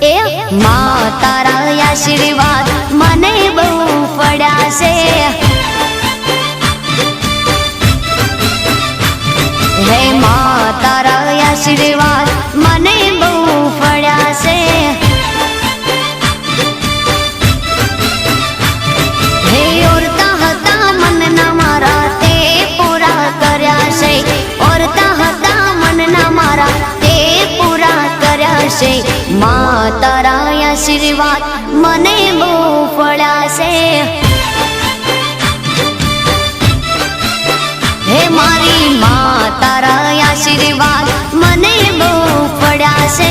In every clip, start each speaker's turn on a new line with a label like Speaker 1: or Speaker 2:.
Speaker 1: ए मां तारा आशीर्वाद मने बहु पड़ा से हे मां तारा आशीर्वाद मने बहु पड़ा से हे औरता हता मन ना मारा ते पूरा कर्या से औरता हता मन ना मारा ते पूरा कर्या से मां तारा आशीर्वाद मने बहु पड़ा से हे मारी मां तारा आशीर्वाद मने बहु पड़ा से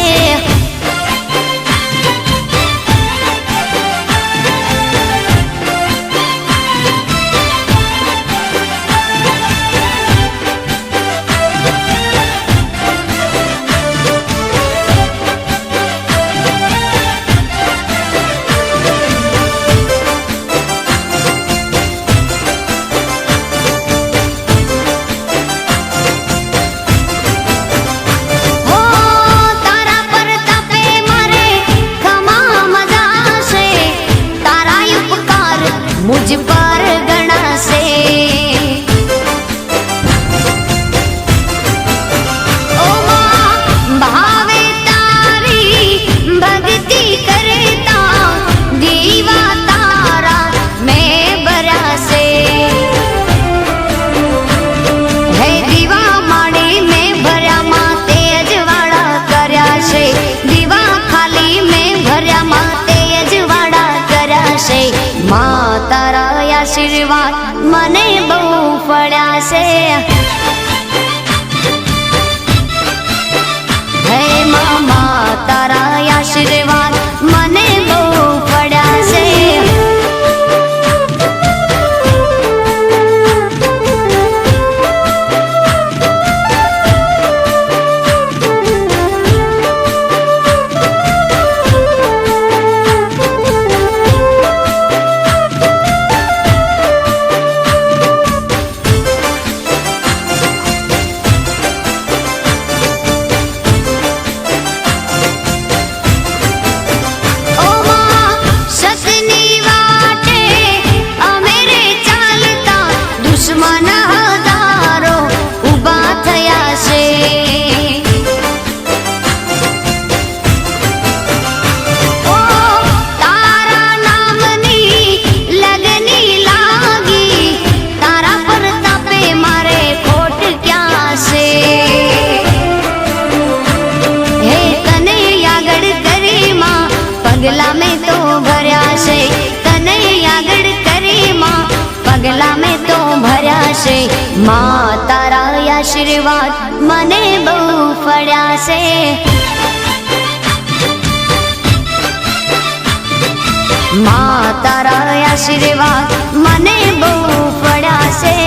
Speaker 1: मुझ पर गणा से ओ मां भावे तारी भक्ति करता दीवा तारा मैं बरा से है दीवा माड़ी में भरा माते अजवाड़ा कर्या से दीवा खाली में भरा माते अजवाड़ा कर्या से मां तारा आशीर्वाद मने बहु पड़ा से हे मामा तारा आशीर्वाद मने बहु पड़ा से पगला में तो भर्या से तने आगड़ करे मां पगला में तो भर्या से मां तारा आशीर्वाद मने बहु पड़ा से मां तारा आशीर्वाद मने बहु पड़ा से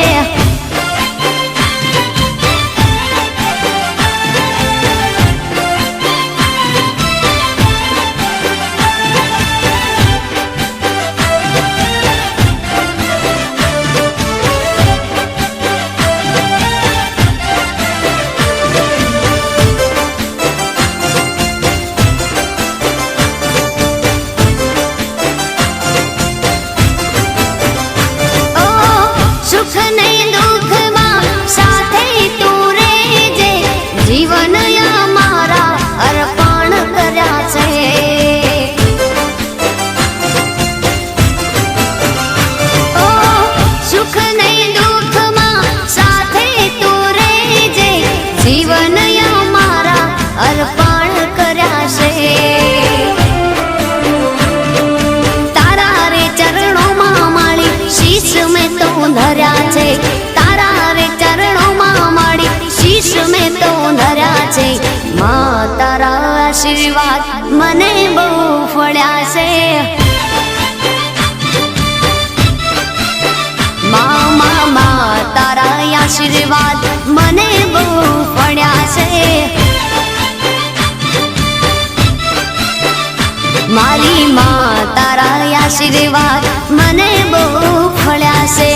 Speaker 1: जीवन मारा अर्पण कर्या छे ओ सुख नहीं दुख मां साथे तू रेजे जीवन मारा अर्पण कर्या छे तारा रे चरणों मां माड़ी शीश में तो धर्या छे तारा रे चरणों मां माड़ी शीश में तो धर्या छे मां तारा आशीर्वाद मने बहु पड़ा से मां तारा आशीर्वाद मने बहु पड़ा से मारी मां तारा आशीर्वाद मने बहु पड़ा से।